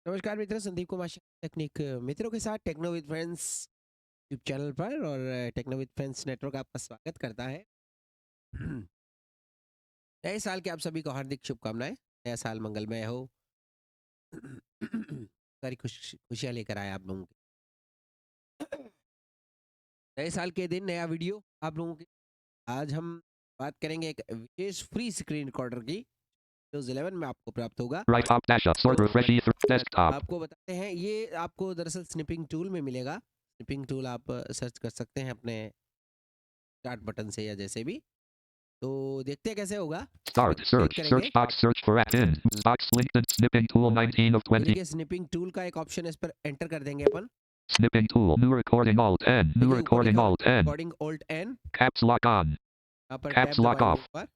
नमस्कार मित्रों, संदीप कुमार टेक्निक मित्रों के साथ techno with friends YouTube channel पर और टेक्नो विद फ्रेंड्स नेटवर्क आपका स्वागत करता है। नए साल के आप सभी को हार्दिक शुभकामनाएं। नया साल मंगलमय हो। सारी खुशियां लेकर आए आप लोगों के नए साल के दिन नया वीडियो आप लोगों की। आज हम बात करेंगे एक विशेष फ्री स्क्रीन रिकॉर्डर की जो 11 में आपको प्राप्त होगा। आपको बताते हैं, ये आपको दरअसल स्निपिंग टूल में मिलेगा। स्निपिंग टूल आप सर्च कर सकते हैं अपने स्टार्ट बटन से या जैसे भी। तो देखते हैं कैसे होगा। Start search box search for app in box linked snipping tool 19 of 20. देखिए स्निपिंग टूल का एक ऑप्शन है, इस पर एंटर कर देंगे अपन। Snipping tool new recording alt N new देखिए ऊपर recording लिखा alt N recording alt N, caps lock on यहाँ पर caps टैब lock दबाएंगे off ऊपर।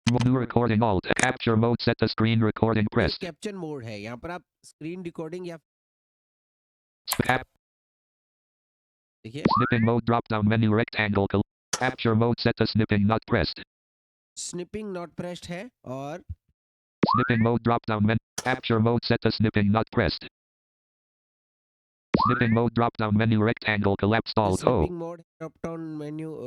new recording alt capture mode set the screen recording ये pressed कैप्चर मोड है, यहाँ पर आप स्क्रीन रिकॉर्डिंग या cap देखिए snipping mode drop down menu rectangle capture mode set the snipping not pressed snipping not pressed है और snipping mode drop down menu capture mode set the snipping not pressed snipping mode drop down menu rectangle collapsed alt O snipping mode drop down menu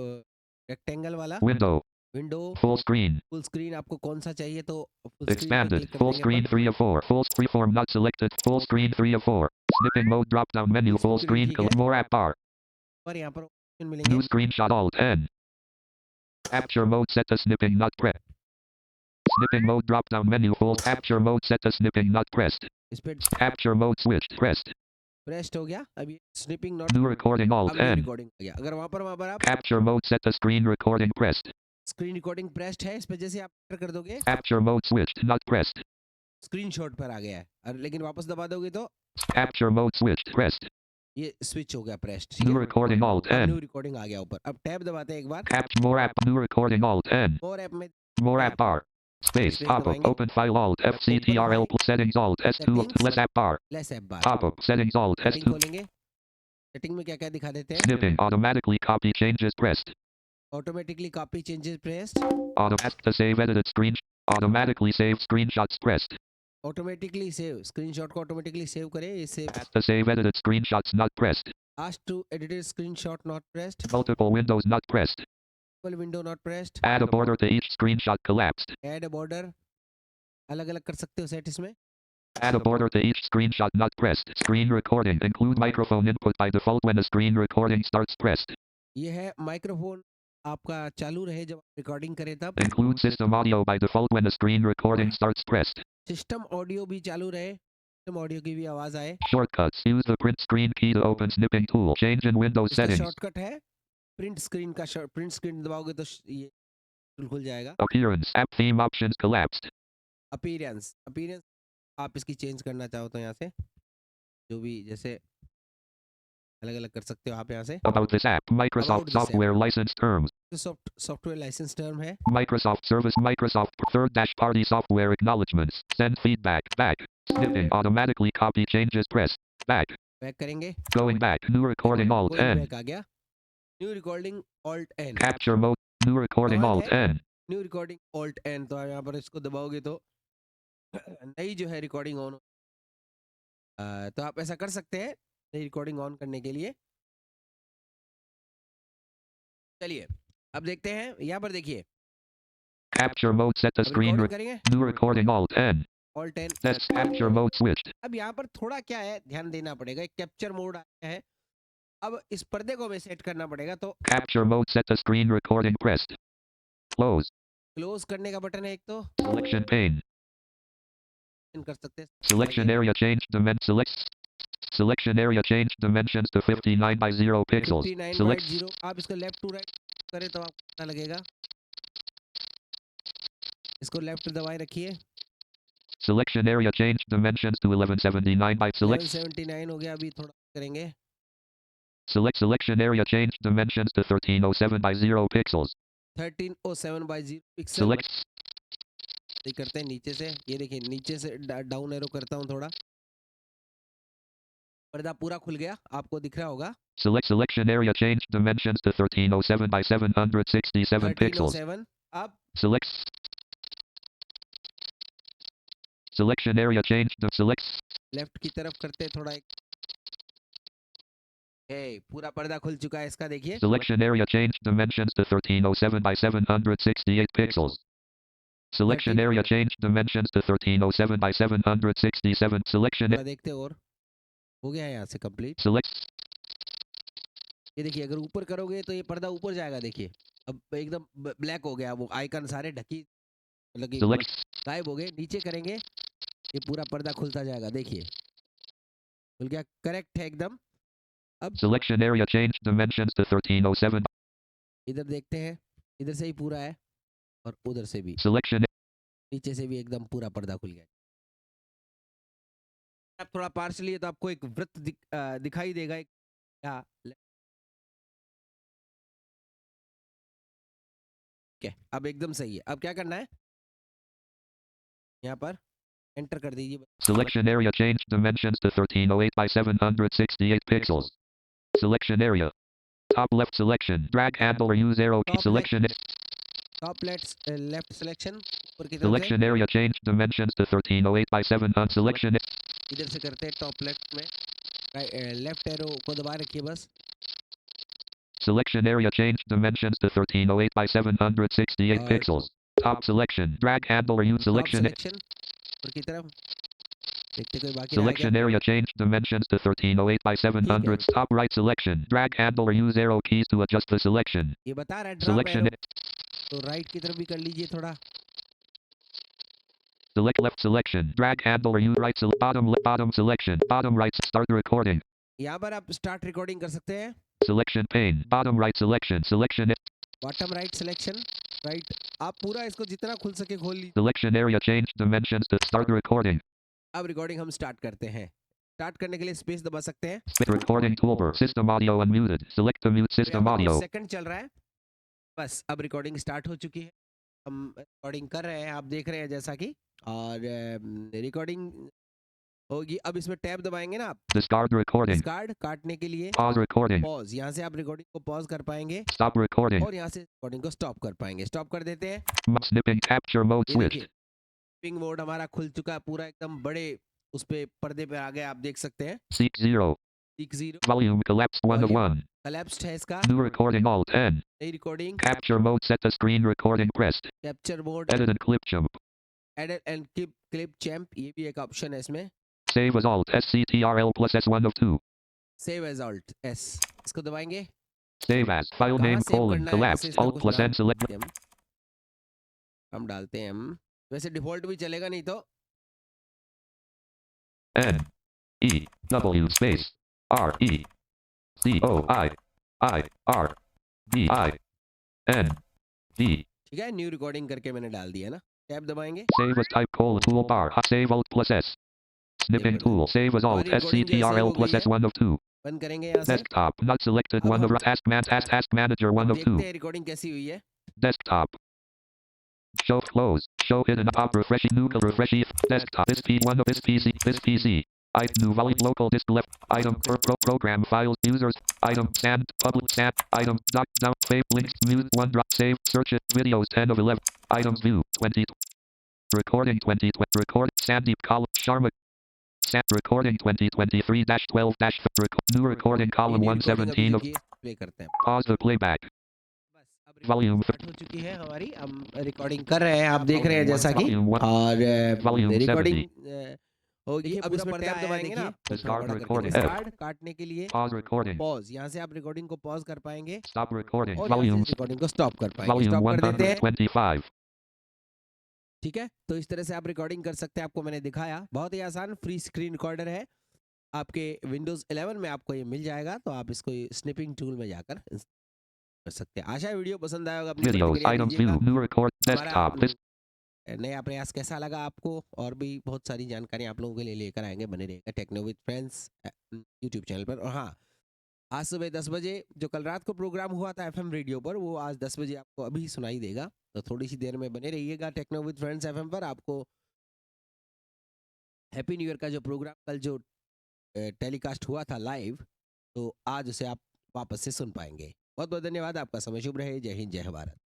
rectangle वाला window window full screen full screen आपको कौन सा चाहिए तो full screen पर expanded click कर full देंगे screen upon. 3 of 4 full freeform not selected full screen 3 of 4 snipping mode drop down menu full screen ठीक है, more app bar और यहाँ पर ऑप्शन मिलेंगे। new screenshot alt N capture mode set to snipping not pressed snipping mode drop down menu full capture mode set to snipping not pressed इस पे capture mode switched pressed pressed हो गया। अभी snipping not, new recording alt अब new N recording हो गया। अगर वहाँ पर आप capture mode set to screen recording pressed screen recording pressed है, इस पे जैसे आप एंटर कर दोगे capture mode switched not pressed screenshot पर आ गया है, और लेकिन वापस दबा दोगे तो capture mode switched pressed ये स्विच हो गया प्रेस्ड। new recording alt अब N न्यू रिकॉर्डिंग आ गया ऊपर। अब टैब दबाते हैं एक बार। capture more app new recording alt N और ऐप में more app bar space space pop up दबाएंगे। open file alt FCTRL settings alt S2 settings less app bar less app bar pop up settings alt setting S2 खोलेंगे। Setting में क्या क्या दिखा देते हैं। snipping automatically copy changes pressed automatically copy changes pressed, auto ask to save edited screen automatically save screenshots pressed automatically save screenshot को automatically save करे। ये save ask to save edited screenshots not pressed ask to edited screenshot not pressed, multiple windows not pressed window not pressed, add a border to each screenshot collapsed add a border अलग अलग कर सकते हो set इसमें। add a border to each screenshot not pressed screen recording include microphone input by default when a screen recording starts pressed ये है microphone आपका चालू रहे जब रिकॉर्डिंग करें तब। include system audio by default when a screen recording starts pressed system audio भी चालू रहे, सिस्टम ऑडियो की भी आवाज आए। shortcuts use the print screen key to open snipping tool change in Windows इसका settings शॉर्टकट है प्रिंट स्क्रीन का। प्रिंट स्क्रीन दबाओगे तो ये टूल खुल जाएगा। appearance app theme options collapsed appearance appearance आप इसकी चेंज करना चाहो तो यहाँ से जो भी जैसे अलग अलग कर सकते हो आप यहाँ से। about this app Microsoft software license terms software license term है। Microsoft service Microsoft third dash party software acknowledgements send feedback back snipping automatically copy changes press back back करेंगे, going back new recording alt N back आ गया। New recording alt N, capture mode new recording command alt है N new recording alt N. तो यहाँ पर इसको दबाओगे तो नई जो है रिकॉर्डिंग ऑन। तो आप ऐसा कर सकते हैं नई रिकॉर्डिंग ऑन करने के लिए। चलिए अब देखते हैं, यहाँ पर देखिए capture mode set the अब screen रिकॉर्डिंग करेंगे new recording alt N alt N. that's capture mode switched अब यहाँ पर थोड़ा क्या है ध्यान देना पड़ेगा, एक कैप्चर मोड आया है। अब इस पर्दे को हमें सेट करना पड़ेगा, तो capture mode set the screen recording pressed close close करने का बटन है एक, तो selection pane कर सकते हैं। selection area change selection area change dimensions to 59 by 0 pixels 59/0 आप इसको लेफ्ट टू राइट करें तो आपको पता लगेगा। इसको लेफ्ट दबाए रखिए। selection area change dimensions to 1179 by select 1179 हो गया। अभी थोड़ा करेंगे। selection area change dimensions to 1307 by 0 pixels 1307/0 pixel select करते हैं नीचे से। ये देखिए नीचे से डाउन एरो करता हूँ थोड़ा, पर्दा पूरा खुल गया, आपको दिख रहा होगा। selection area change dimensions to 1307 by 767 pixels 1307 अब select Selection area changed. The select. Left की तरफ करते हैं थोड़ा एक। पूरा पर्दा खुल चुका है इसका, देखिए। Selection area changed dimensions to 1307 by 768 pixels. Selection area changed dimensions to 1307 by 767. Selection. थोड़ा देखते हैं, और हो गया है यहाँ से कंप्लीट। Select. ये देखिए, अगर ऊपर करोगे तो ये पर्दा ऊपर जाएगा, देखिए अब एकदम ब्लैक हो गया, वो आइकन सारे ढकी, मतलब कि गायब हो गए। नीचे करेंगे ये पूरा पर्दा खुलता जाएगा, देखिए खुल गया, करेक्ट है एकदम। अब Selection area changed dimensions to 1307. इधर देखते हैं, इधर से ही पूरा है और उधर से भी, Selection. नीचे से भी एकदम पूरा पर्दा खुल गया। आप थोड़ा पार्शली है तो आपको एक वृत्त दिखाई देगा, एक अब एकदम सही है। अब क्या करना है, यहाँ पर एंटर कर दीजिए। Selection area changed dimensions to 1308 by 768 pixels. Selection area. Top left selection. Drag handle or use arrow key. Selection. Top left selection. Selection area changed dimensions to 1308 by 700. Selection. इधर से करते हैं टॉप लेफ्ट में, left arrow को दबा रखिए बस। Selection area changed dimensions to 1308 by 768 pixels. Top selection. Drag handle or use selection. ऊपर की तरफ देखते कोई बाकी Selection area changed dimensions to 1308 by 700. Top right selection. Drag handle or use arrow keys to adjust the selection. ये बता रहा है selection. तो राइट की तरफ भी कर लीजिए थोड़ा। Select left selection. Drag handle or use right bottom selection. Bottom right. Start recording. यहाँ पर आप स्टार्ट रिकॉर्डिंग कर सकते हैं। Selection pane. Bottom right selection. Selection. Bottom right selection. Right. आप पूरा इसको जितना खुल सके खोल लीजिए। Selection area change dimensions to start recording. अब रिकॉर्डिंग हम स्टार्ट करते हैं। स्टार्ट करने के लिए स्पेस दबा सकते हैं। Recording toolbar. System audio unmuted. Select the mute system audio. Second चल रहा है। बस अब रिकॉर्डिंग स्टार्ट हो चुकी है। हम रिकॉर्डिंग कर रहे हैं, आप देख रहे हैं जैसा कि, और रिकॉर्डिंग होगी। अब इसमें टैब दबाएंगे ना आप, Discard recording. डिस्कार्ड काटने के लिए, Pause recording. पॉज, यहाँ से आप रिकॉर्डिंग को पॉज कर पाएंगे। Stop recording. और यहाँ से रिकॉर्डिंग को स्टॉप कर पाएंगे। स्टॉप कर देते हैं। Snipping capture mode switched. Snipping mode हमारा खुल चुका है, पूरा एकदम बड़े उस पे पर्दे पे आ गए, आप देख सकते हैं। Seek 0. Seek 0. Volume collapsed 1 of 1. Collapsed है इसका। New recording alt N. नई recording. Capture mode set to screen recording pressed. Capture mode. Edit and clip jump. Edit and clip jump, ये भी एक ऑप्शन है इसमें। Save as alt SCTRL plus S1 of 2. Save as alt S, इसको दबाएंगे। Save as file name colon collapsed alt plus N select. हम डालते हैं, हम वैसे डिफॉल्ट भी चलेगा, नहीं तो N E W space R E C O I R D I N D. ठीक है, न्यू रिकॉर्डिंग करके मैंने डाल दिया ना। टैब दबाएंगे। Save as type colon toolbar. Save alt plus S. Snipping tool. Save as alt SCTRL plus S1 of 2. बंद करेंगे यहाँ से। Desktop not selected 1 of task manager 1 of 2. देखते हैं रिकॉर्डिंग कैसी हुई है। Desktop. Show close. Show hidden pop refresh nuke refresh desktop. This P1 of this PC. New volume local disk left item program files users item sand public sand item down save links mute one drop save search it videos 10 of 11 items view 20 recording 20 record Sandeep column Sharma recording 2023-12 new recording column 117 of play करते हैं। pause the playback. Volume हो चुकी है हमारी, हम recording कर रहे हैं, आप देख रहे हैं जैसा कि, और रिकॉर्डिंग होगी। अब इसमें टैब दबाएंगे ना, स्टार्ट काटने के लिए pause recording. पॉज, यहाँ से आप रिकॉर्डिंग को पॉज कर पाएंगे। Stop recording. और Volume रिकॉर्डिंग को स्टॉप कर पाएंगे। volume स्टॉप कर देते हैं। 125. ठीक है, तो इस तरह से आप रिकॉर्डिंग कर सकते हैं। आपको मैंने दिखाया, बहुत ही आसान फ्री स्क्रीन रिकॉर्डर है। आपके विंडोज 11 में आपको ये मिल जाएगा, तो आप इसको स्निपिंग टूल में जाकर कर सकते हैं। आशा है वीडियो पसंद आएगा। Videos items view new record desktop this नया प्रयास कैसा लगा आपको, और भी बहुत सारी जानकारी आप लोगों के लिए लेकर आएंगे। बने रहेगा techno with friends YouTube channel पर। और हाँ, आज सुबह 10 बजे जो कल रात को प्रोग्राम हुआ था एफएम रेडियो पर, वो आज 10 बजे आपको अभी सुनाई देगा। तो थोड़ी सी देर में बने रहिएगा टेक्नो विद फ्रेंड्स एफएम पर। आपको हैप्पी न्यू ईयर का जो प्रोग्राम कल जो टेलीकास्ट हुआ था लाइव, तो आज उसे आप वापस से सुन पाएंगे। बहुत बहुत धन्यवाद, आपका समय शुभ रहे। जय हिंद, जय भारत।